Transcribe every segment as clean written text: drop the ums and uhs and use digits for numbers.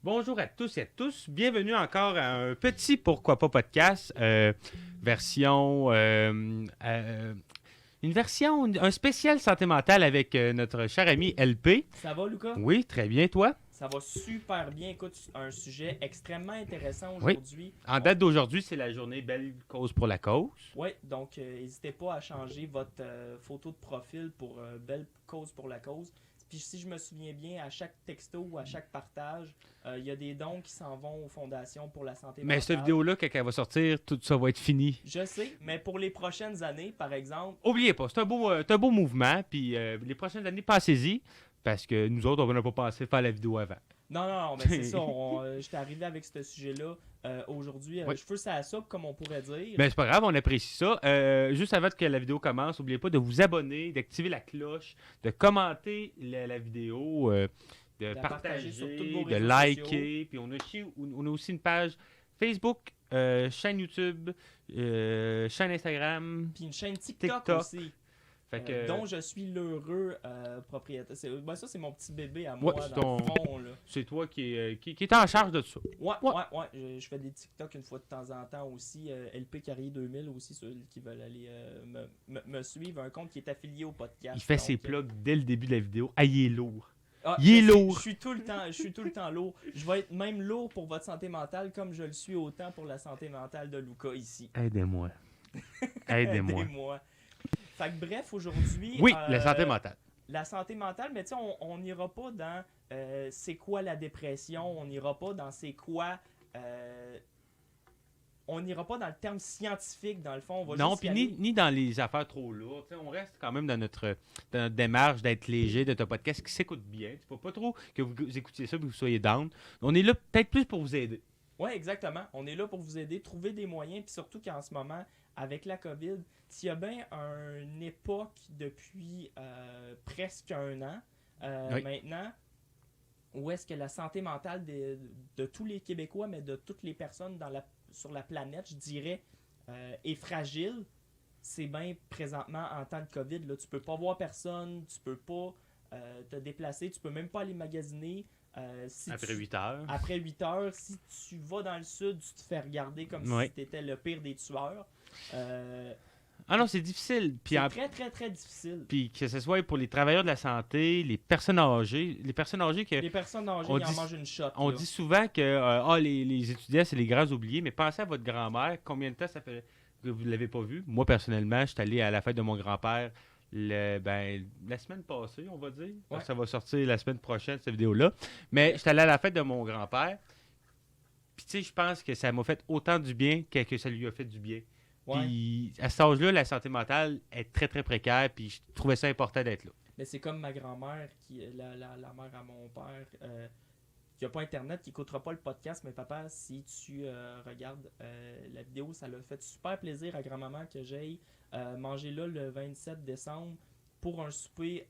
Bonjour à tous et à tous. Bienvenue encore à un petit Pourquoi pas podcast, version, une version, un spécial santé mentale avec notre cher ami LP. Ça va, Lucas? Oui, très bien, toi? Ça va super bien. Écoute, un sujet extrêmement intéressant Oui. aujourd'hui. En date d'aujourd'hui, c'est la journée Belle cause pour la cause. Oui, donc n'hésitez pas à changer votre photo de profil pour Belle cause pour la cause. Puis si je me souviens bien, à chaque texto ou à chaque partage, il y a des dons qui s'en vont aux fondations pour la santé Mais mentale. cette vidéo-là, quand elle va sortir, tout ça va être fini. Je sais, mais pour les prochaines années, par exemple... Oubliez pas, c'est un beau mouvement. Puis les prochaines années, pensez-y. Parce que nous autres, on n'a pas pensé faire la vidéo avant. Non, mais c'est ça. J'étais arrivé avec ce sujet-là aujourd'hui. Oui. Je fais ça à soupe, comme on pourrait dire. Ben, c'est pas grave, on apprécie ça. Juste avant que la vidéo commence, n'oubliez pas de vous abonner, d'activer la cloche, de commenter la vidéo, de La partager sur tous vos partager, de réseaux liker. Puis on a aussi une page Facebook, chaîne YouTube, chaîne Instagram. Puis une chaîne TikTok, TikTok. aussi. Fait que, Dont je suis l'heureux propriétaire. Ça, c'est mon petit bébé à moi, Ouais, c'est dans le ton- fond. Là. c'est toi qui est en charge de ça. Ouais, Ouais. ouais. Je fais des TikTok une fois de temps en temps aussi. LP Carrier 2000 aussi, ceux qui veulent aller me suivre. Un compte qui est affilié au podcast. Il fait Donc, ses plugs dès le début de la vidéo. Ah, il est lourd. Ah, Il est je suis- lourd. Je suis tout le temps lourd. Je vais être même lourd pour votre santé mentale comme je le suis autant pour la santé mentale de Lucas ici. Aidez-moi. Aidez-moi. Aidez-moi. Fait que bref, aujourd'hui... Oui, la santé mentale. La santé mentale, mais tu sais, on n'ira pas dans c'est quoi la dépression, on n'ira pas dans c'est quoi... on n'ira pas dans le terme scientifique, dans le fond. On va Non, juste puis y aller. ni dans les affaires trop lourdes. T'sais, on reste quand même dans notre démarche d'être léger, d'être un podcast qui s'écoute bien. Il ne faut pas trop que vous écoutiez ça et que vous soyez down. On est là peut-être plus pour vous aider. Oui, exactement. On est là pour vous aider, trouver des moyens, puis surtout qu'en ce moment, avec la COVID, s'il y a bien une époque depuis presque un an Oui. maintenant, où est-ce que la santé mentale de tous les Québécois, mais de toutes les personnes sur la planète, je dirais, est fragile, c'est bien présentement en temps de COVID. Là, tu peux pas voir personne, tu peux pas te déplacer, tu peux même pas aller magasiner. Après 8 heures. Après 8 heures, si tu vas dans le sud, tu te fais regarder comme Oui. si tu étais le pire des tueurs. Ah non, c'est difficile. Puis, C'est très, très, très difficile. puis que ce soit pour les travailleurs de la santé, les personnes âgées que Les personnes âgées, on ils en dit- mangent une shot. on là. dit souvent que les étudiants, c'est les grands oubliés, mais pensez à votre grand-mère, combien de temps ça fait que vous ne l'avez pas vu. Moi, personnellement, je suis allé à la fête de mon grand-père la semaine passée, on va dire. Ouais. Ça va sortir la semaine prochaine, cette vidéo-là. Mais j'étais allé à la fête de mon grand-père. Puis, tu sais, je pense que ça m'a fait autant du bien que ça lui a fait du bien. Ouais. Puis, à cet âge-là, la santé mentale est très, très précaire. Puis, je trouvais ça important d'être là. Mais c'est comme ma grand-mère, la mère à mon père, qui n'a pas Internet, qui n'écoutera pas le podcast. Mais papa, si tu regardes la vidéo, ça l'a fait super plaisir à grand-maman que j'aille manger là le 27 décembre pour un souper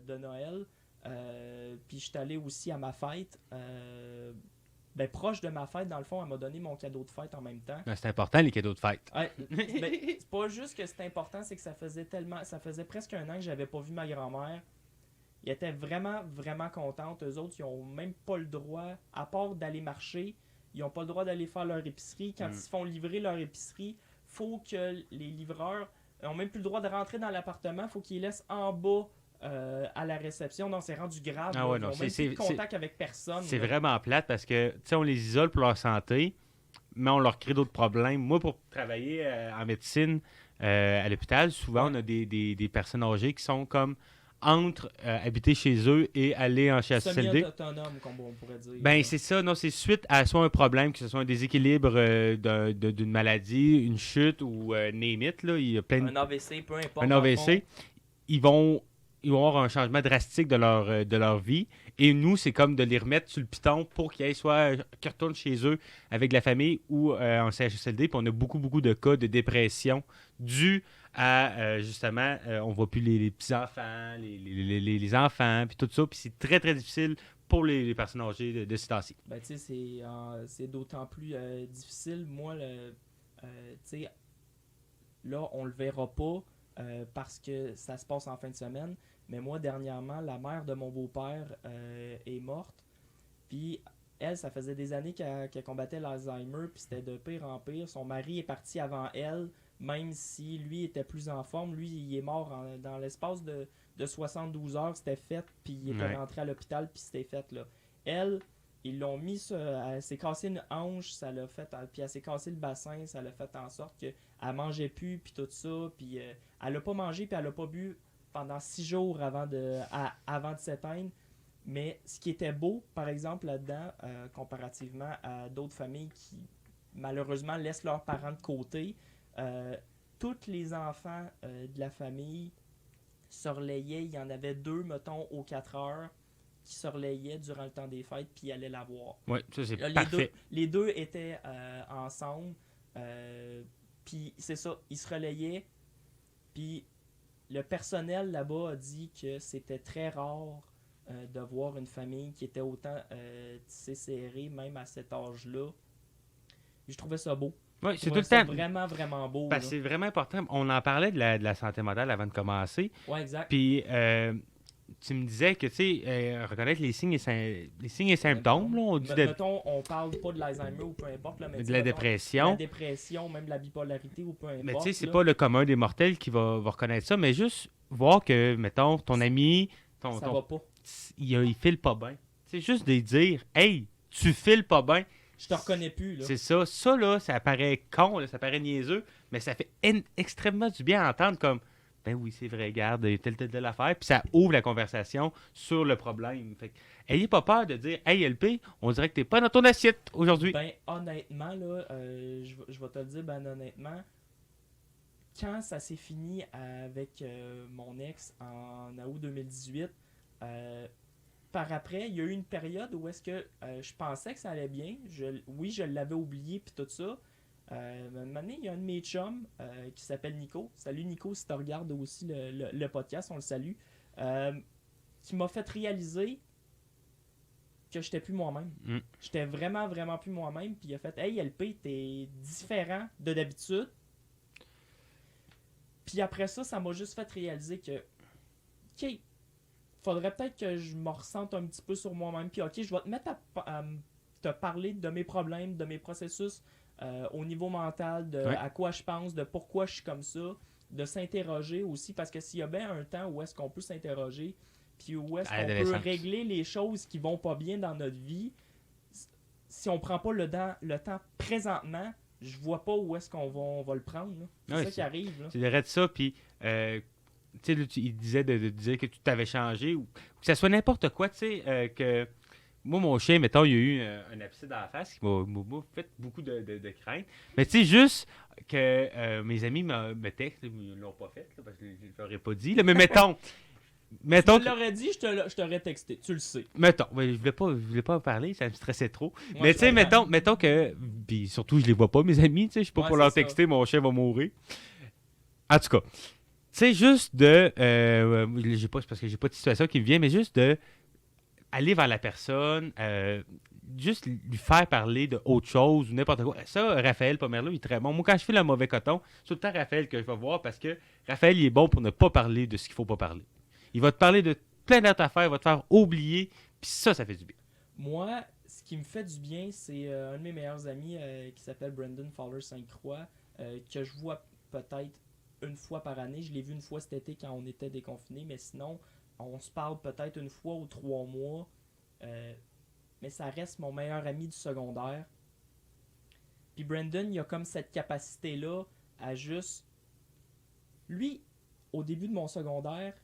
de Noël. Puis je suis allé aussi à ma fête. Proche de ma fête, dans le fond, elle m'a donné mon cadeau de fête en même temps. C'est important, les cadeaux de fête. Ouais, c'est pas juste que c'est important, c'est que ça faisait presque un an que j'avais pas vu ma grand-mère. Ils étaient vraiment, vraiment contentes. Eux autres, ils ont même pas le droit, à part d'aller marcher, ils ont pas le droit d'aller faire leur épicerie. Quand ils se font livrer leur épicerie, faut que les livreurs ont même plus le droit de rentrer dans l'appartement, faut qu'ils les laissent en bas à la réception. Non, c'est rendu grave. Ah là. ouais, Ils non, ont même plus de contact avec personne. C'est là. vraiment plate parce que, tu sais, on les isole pour leur santé, mais on leur crée d'autres problèmes. Moi, pour travailler en médecine à l'hôpital, souvent, Ouais. on a des personnes âgées qui sont comme entre habiter chez eux et aller en CHSLD. Semi-autonome, comme on pourrait dire. Ben, c'est ça, non, c'est suite à soit un problème, que ce soit un déséquilibre d'une maladie, une chute ou name it, là, il y a plein de un AVC, peu importe. un dans le AVC, ils vont avoir un changement drastique de leur vie. Et nous, c'est comme de les remettre sur le piton pour qu'ils retournent chez eux avec la famille ou en CHSLD. Puis on a beaucoup, beaucoup de cas de dépression dus à, justement, on voit plus les petits-enfants, les enfants, puis tout ça. Puis c'est très, très difficile pour les personnes âgées de ce temps-ci. Ben, tu sais, c'est d'autant plus difficile. Moi, tu sais, là, on le verra pas parce que ça se passe en fin de semaine. Mais moi, dernièrement, la mère de mon beau-père est morte. Puis, elle, ça faisait des années qu'elle combattait l'Alzheimer, puis c'était de pire en pire. Son mari est parti avant elle, même si lui était plus en forme. Lui, il est mort dans l'espace de 72 heures, c'était fait, puis il était rentré à l'hôpital, puis c'était fait, là. Elle, ils l'ont mis, elle s'est cassé une hanche, ça l'a fait, puis elle s'est cassé le bassin, ça l'a fait en sorte qu'elle mangeait plus, puis tout ça, puis elle a pas mangé, puis elle a pas bu pendant 6 jours avant de s'éteindre. Mais ce qui était beau, par exemple, là-dedans, comparativement à d'autres familles qui, malheureusement, laissent leurs parents de côté, tous les enfants de la famille se relayaient. Il y en avait 2, mettons, aux 4 heures, qui se relayaient durant le temps des fêtes, puis ils allaient la voir. Oui, ça, c'est Là, parfait. Les deux étaient ensemble, puis c'est ça, ils se relayaient, puis le personnel là-bas a dit que c'était très rare de voir une famille qui était autant tissée serrée, même à cet âge-là. Et je trouvais ça beau. Oui, Je c'est tout trouvais le ça temps. vraiment, vraiment beau. Parce que c'est vraiment important. On en parlait de la santé mentale avant de commencer. Ouais, exact. Puis, tu me disais que, tu sais, reconnaître les signes et symptômes, là, on dit Mettons, on parle pas de l'Alzheimer ou peu importe. Là, mais de la dépression. La dépression, même de la bipolarité ou peu importe. Mais tu sais, c'est là, pas le commun des mortels qui va reconnaître ça, mais juste voir que, mettons, ton ami, ça va pas. il file pas bien. C'est juste de dire, hey, tu files pas bien. Je te reconnais plus, là. C'est ça. Ça, là, ça paraît con, là, ça paraît niaiseux, mais ça fait extrêmement du bien à entendre comme, ben oui, c'est vrai, regarde, telle affaire. Puis ça ouvre la conversation sur le problème. Fait que, ayez pas peur de dire, hey, LP, on dirait que t'es pas dans ton assiette aujourd'hui. Ben, honnêtement, là, je vais te le dire, ben, honnêtement, quand ça s'est fini avec mon ex en août 2018, par après, il y a eu une période où est-ce que je pensais que ça allait bien. Oui, je l'avais oublié puis tout ça. Un moment donné, il y a un de mes chums qui s'appelle Nico. Salut Nico, si tu regardes aussi le podcast, on le salue. Qui m'a fait réaliser que j'étais plus moi-même. J'étais vraiment, vraiment plus moi-même. Puis il a fait, hey LP, t'es différent de d'habitude. Puis après ça m'a juste fait réaliser que, ok, faudrait peut-être que je me ressente un petit peu sur moi-même. Puis ok, je vais te mettre à te parler de mes problèmes, de mes processus au niveau mental, de à quoi je pense, de pourquoi je suis comme ça, de s'interroger aussi. Parce que s'il y a bien un temps où est-ce qu'on peut s'interroger, puis où est-ce qu'on peut régler les choses qui vont pas bien dans notre vie, si on prend pas le temps présentement, je vois pas où est-ce qu'on va le prendre. C'est ça qui arrive. Là. C'est de ça, puis tu sais, il disait de dire que tu t'avais changé, ou que ça soit n'importe quoi, tu sais, que moi, mon chien, mettons, il y a eu un abcès dans la face qui m'a fait beaucoup de crainte. Mais tu sais, juste que mes amis me textent, ils l'ont pas fait, là, parce que je leur ai pas dit, là, mais mettons... Si tu l'aurais dit, je t'aurais texté, tu le sais. Mettons, je voulais pas en parler, ça me stressait trop. Moi, mais tu sais, mettons que, puis surtout, je les vois pas, mes amis, tu sais, je suis pas pour leur texter, mon chien va mourir. En tout cas, tu sais, juste de, c'est parce que j'ai pas de situation qui me vient, mais juste de aller vers la personne, juste lui faire parler de autre chose ou n'importe quoi. Ça, Raphaël Pomerleau, il est très bon. Moi, quand je fais le mauvais coton, c'est tout le temps Raphaël que je vais voir parce que Raphaël, il est bon pour ne pas parler de ce qu'il faut pas parler. Il va te parler de plein d'autres affaires, il va te faire oublier, puis ça fait du bien. Moi, ce qui me fait du bien, c'est un de mes meilleurs amis qui s'appelle Brandon Fowler Sainte-Croix, que je vois peut-être une fois par année. Je l'ai vu une fois cet été quand on était déconfinés, mais sinon, on se parle peut-être une fois ou 3 mois. Mais ça reste mon meilleur ami du secondaire. Puis Brandon, il a comme cette capacité-là à juste... Lui, au début de mon secondaire,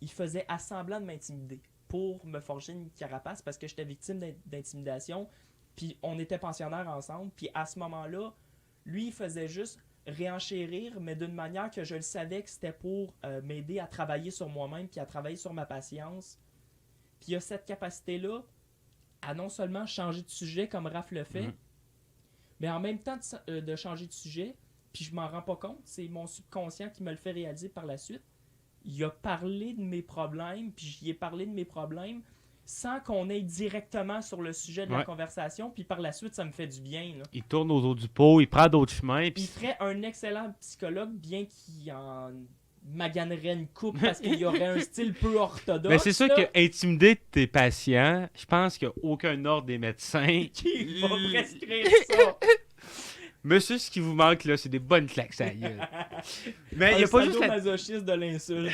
il faisait assemblant de m'intimider pour me forger une carapace parce que j'étais victime d'intimidation. Puis on était pensionnaires ensemble. Puis à ce moment-là, lui, il faisait juste réenchérir, mais d'une manière que je le savais que c'était pour m'aider à travailler sur moi-même puis à travailler sur ma patience. Puis il a cette capacité-là à non seulement changer de sujet comme Raph le fait, mais en même temps de changer de sujet, puis je m'en rends pas compte, c'est mon subconscient qui me le fait réaliser par la suite. Il a parlé de mes problèmes, puis j'y ai parlé de mes problèmes sans qu'on aille directement sur le sujet de la conversation, puis par la suite, ça me fait du bien. Là. Il tourne autour du pot, il prend d'autres chemins. Il ferait un excellent psychologue, bien qu'il en maganerait une coupe parce qu'il y aurait un style peu orthodoxe. Mais c'est sûr là, que intimider tes patients, je pense qu'il n'y a aucun ordre des médecins. qui va prescrire ça. Monsieur, ce qui vous manque, là, c'est des bonnes claques à la gueule. Mais il n'y Un a pas juste la... sadomasochisme de l'insulte.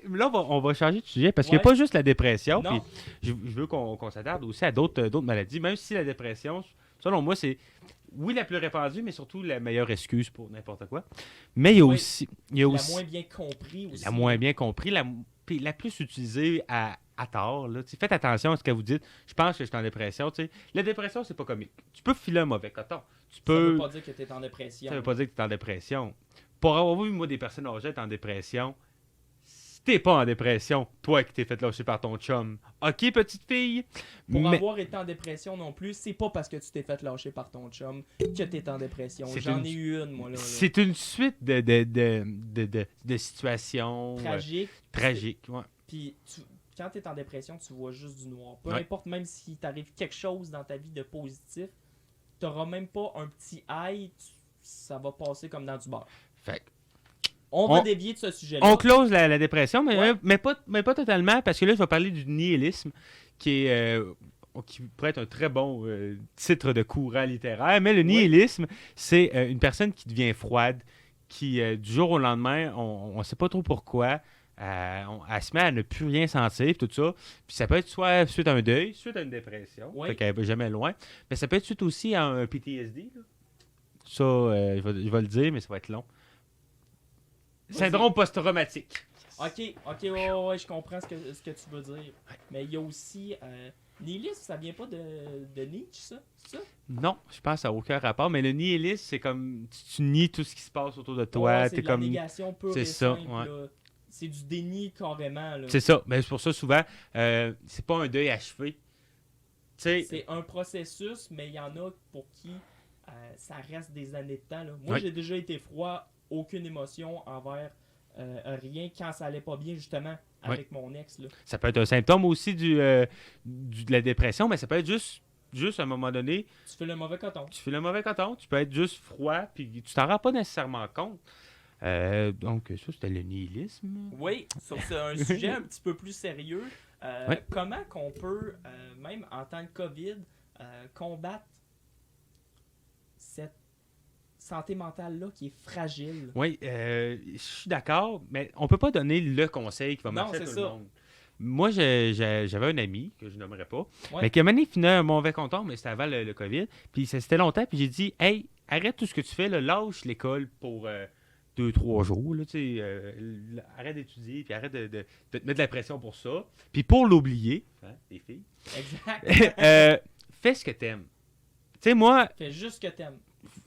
Là, on va changer de sujet parce qu'il n'y a Ouais. pas juste la dépression. Non. Puis je veux qu'on s'attarde aussi à d'autres maladies, même si la dépression, selon moi, c'est oui la plus répandue, mais surtout la meilleure excuse pour n'importe quoi. Mais il y a Oui. aussi... La moins bien compris aussi. La moins bien compris, puis la plus utilisée à tort. Là. Faites attention à ce que vous dites. Je pense que je suis en dépression. T'sais. La dépression, c'est pas comique. Tu peux filer un mauvais coton. Ça veut pas dire que t'es en dépression. Ça veut pas dire que tu es en dépression. Pour avoir vu, moi, des personnes âgées être en dépression, si t'es pas en dépression, toi qui t'es fait lâcher par ton chum, ok, petite fille. Pour mais avoir été en dépression non plus, c'est pas parce que tu t'es fait lâcher par ton chum que t'es en dépression. C'est J'en une- ai eu une, moi, là. c'est une suite de situations Tragique. tragiques. Ouais. Puis quand t'es en dépression, tu vois juste du noir. Peu Ouais. importe, même s'il t'arrive quelque chose dans ta vie de positif, t'auras même pas un petit aïe, ça va passer comme dans du beurre. Fait que On va dévier de ce sujet-là. on close la dépression, Ouais. mais pas totalement, parce que là, je vais parler du nihilisme, qui pourrait être un très bon titre de courant littéraire. Mais le nihilisme, c'est une personne qui devient froide, qui, du jour au lendemain, on ne sait pas trop pourquoi, elle se met à ne plus rien sentir, tout ça. Puis ça peut être soit suite à un deuil, suite à une dépression, Ouais. fait qu'elle va jamais loin, mais ça peut être suite aussi à un PTSD. Là. Ça, je vais le dire, mais ça va être long. Syndrome post-traumatique. Ok, ouais, je comprends ce que tu veux dire. Mais il y a aussi. Nihilisme, ça vient pas de Nietzsche, ça? C'est ça? Non, je pense que ça n'a aucun rapport, mais le nihilisme, c'est comme tu nies tout ce qui se passe autour de toi. Ouais, c'est T'es de la comme... négation pure c'est et ça, simple. ouais. Là. C'est du déni carrément. Là. C'est ça, mais c'est pour ça souvent, c'est pas un deuil achevé. Tu sais, C'est un processus, mais il y en a pour qui ça reste des années de temps. Là. Moi, Ouais. j'ai déjà été froid, aucune émotion envers rien quand ça allait pas bien, justement, avec mon ex. Là. ça peut être un symptôme aussi de la dépression, mais ça peut être juste à un moment donné, Tu fais le mauvais coton. tu fais le mauvais coton, tu peux être juste froid, puis tu t'en rends pas nécessairement compte. Donc, ça, c'était le nihilisme. Oui, sur un sujet un petit peu plus sérieux, Ouais. comment qu'on peut, même en temps de COVID, combattre cette santé mentale-là qui est fragile? Oui, je suis d'accord, mais on peut pas donner le conseil qui va Non, marcher à c'est tout ça. le monde. Moi, j'avais un ami, que je nommerai pas, Ouais. mais qui a mené finit un mauvais compteur, mais c'était avant le COVID. Puis c'était longtemps, puis j'ai dit, hey, arrête tout ce que tu fais, là, lâche l'école pour 2-3 jours. Là, tu sais, arrête d'étudier, puis arrête de te mettre de la pression pour ça. Puis pour l'oublier, hein, les filles, Exact. fais ce que t'aimes. Tu sais, moi, Fais juste ce que t'aimes.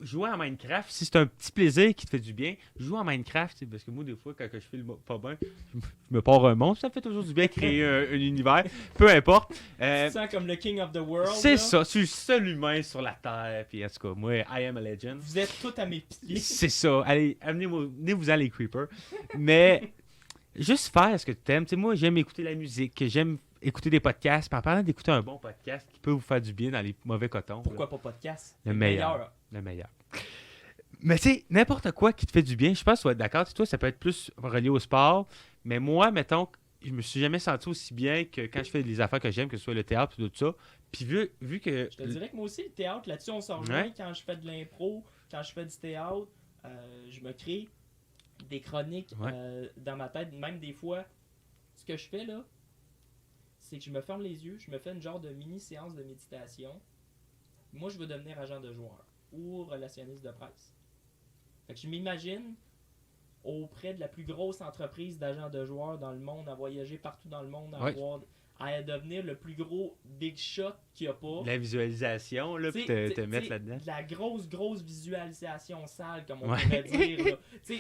jouer à Minecraft, si c'est un petit plaisir qui te fait du bien, joue à Minecraft, tu sais, parce que moi, des fois, quand je fais le pas bien, je me pars un monstre, ça me fait toujours du bien de créer un univers, peu importe. Tu te sens comme le king of the world. C'est là. ça, je suis le seul humain sur la Terre, puis en tout cas, moi, I am a legend. Vous êtes tous à mes pieds. C'est ça, allez, amenez-vous-en les creepers. Mais juste faire ce que tu aimes, tu sais, moi, j'aime écouter la musique, j'aime écouter des podcasts, puis en parlant d'écouter un bon podcast qui peut vous faire du bien dans les mauvais cotons. Pourquoi pas podcast? Le C'est meilleur. Le meilleur. Mais tu sais, n'importe quoi qui te fait du bien, je pense que tu vas être d'accord. Tu sais, toi, ça peut être plus relié au sport. Mais moi, mettons, je me suis jamais senti aussi bien que quand je fais les affaires que j'aime, que ce soit le théâtre ou tout ça. Puis vu que... Je te dirais que moi aussi, le théâtre, là-dessus, on s'en rejoint. Ouais. Quand je fais de l'impro, quand je fais du théâtre, je me crée des chroniques Ouais. dans ma tête. Même des fois, ce que je fais là, c'est que je me ferme les yeux, je me fais une genre de mini-séance de méditation. Moi, je veux devenir agent de joueur ou relationniste de presse. Fait que je m'imagine auprès de la plus grosse entreprise d'agents de joueurs dans le monde, à voyager partout dans le monde, Ouais. à devenir le plus gros big shot qu'il n'y a pas. La visualisation, là, puis te mettre là-dedans. De la grosse visualisation sale, comme on Ouais. pourrait dire. là.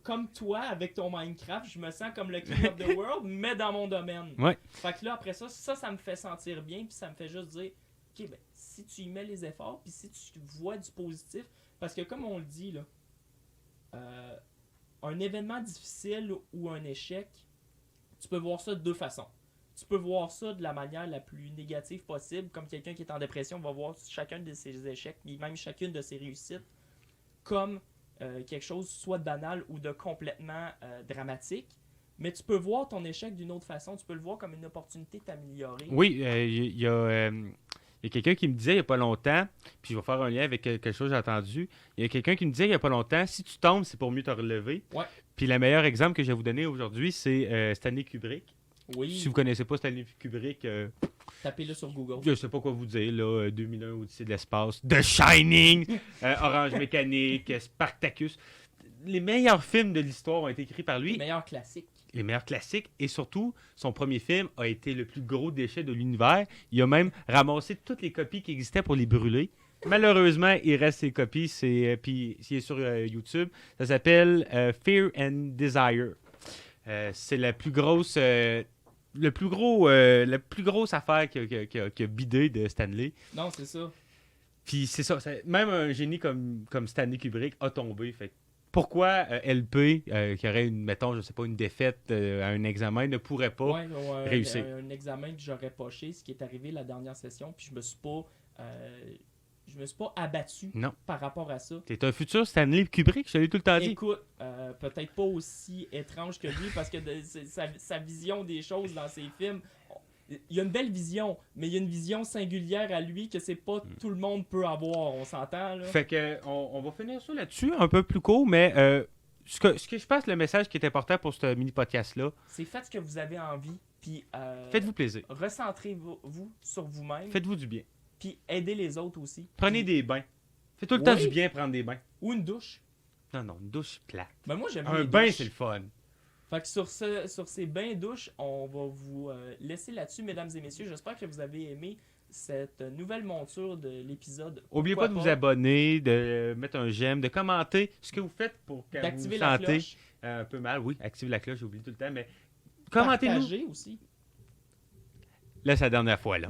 Comme toi, avec ton Minecraft, je me sens comme le king of the world, mais dans mon domaine. Ouais. Fait que là, après ça me fait sentir bien, puis ça me fait juste dire, ok, ben, si tu y mets les efforts, puis si tu vois du positif, parce que comme on le dit, là, un événement difficile ou un échec, tu peux voir ça de deux façons. Tu peux voir ça de la manière la plus négative possible, comme quelqu'un qui est en dépression va voir chacun de ses échecs, et même chacune de ses réussites, comme quelque chose soit de banal ou de complètement dramatique. Mais tu peux voir ton échec d'une autre façon. Tu peux le voir comme une opportunité de t'améliorer. Oui, il y a quelqu'un qui me disait il n'y a pas longtemps, puis je vais faire un lien avec quelque chose que j'ai entendu. Il y a quelqu'un qui me disait il n'y a pas longtemps, si tu tombes, c'est pour mieux te relever. Ouais. Puis le meilleur exemple que je vais vous donner aujourd'hui, c'est Stanley Kubrick. Oui, Si vous connaissez pas Stanley Kubrick, tapez-le sur Google. je sais pas quoi vous dire, là, 2001, Odyssée de l'espace, The Shining, Orange Mécanique, Spartacus. Les meilleurs films de l'histoire ont été écrits par lui. Le meilleur classique. Les meilleurs classiques. Et surtout, son premier film a été le plus gros déchet de l'univers. Il a même ramassé toutes les copies qui existaient pour les brûler. Malheureusement, il reste ses copies. Puis, il est sur YouTube. Ça s'appelle Fear and Desire. C'est la plus grosse... la plus grosse affaire qui a bidé de Stanley. Non, c'est ça. Puis c'est ça. Même un génie comme Stanley Kubrick a tombé. Fait pourquoi LP, qui aurait, mettons, je sais pas, une défaite à un examen, ne pourrait pas réussir? Un examen que j'aurais poché, ce qui est arrivé la dernière session, puis je me suis pas abattu par rapport à ça. T'es un futur Stanley Kubrick, je te l'ai tout le temps dit. Écoute, peut-être pas aussi étrange que lui, parce que sa vision des choses dans ses films, il y a une belle vision, mais il y a une vision singulière à lui que c'est pas tout le monde peut avoir, on s'entend là. Fait que on va finir ça là-dessus, un peu plus court, mais ce que je pense, le message qui est important pour ce mini-podcast-là, c'est faites ce que vous avez envie, puis faites-vous plaisir. Recentrez-vous sur vous-même. Faites-vous du bien. Puis aidez les autres aussi. Prenez des bains. Faites tout le temps du bien prendre des bains. Ou une douche. Non, une douche plate. Ben moi, j'aime un bain, c'est le fun. Fait que sur ces bains-douches, on va vous laisser là-dessus, mesdames et messieurs. J'espère que vous avez aimé cette nouvelle monture de l'épisode. N'oubliez pas de vous abonner, de mettre un j'aime, de commenter ce que vous faites pour que vous vous sentez un peu mal. Oui, activez la cloche, j'oublie tout le temps, mais commentez-nous. Partagez aussi. Là, c'est la dernière fois, là.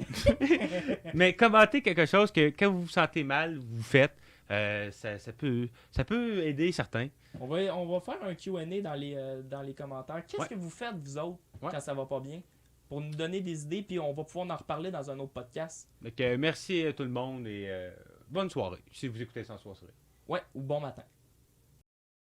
Mais commentez quelque chose que quand vous vous sentez mal, vous faites. Ça peut aider certains. On va faire un Q&A dans les commentaires. Qu'est-ce que vous faites, vous autres, quand ça va pas bien? Pour nous donner des idées, puis on va pouvoir en reparler dans un autre podcast. Donc, merci à tout le monde et bonne soirée, si vous écoutez ça en soirée. Ouais, ou bon matin.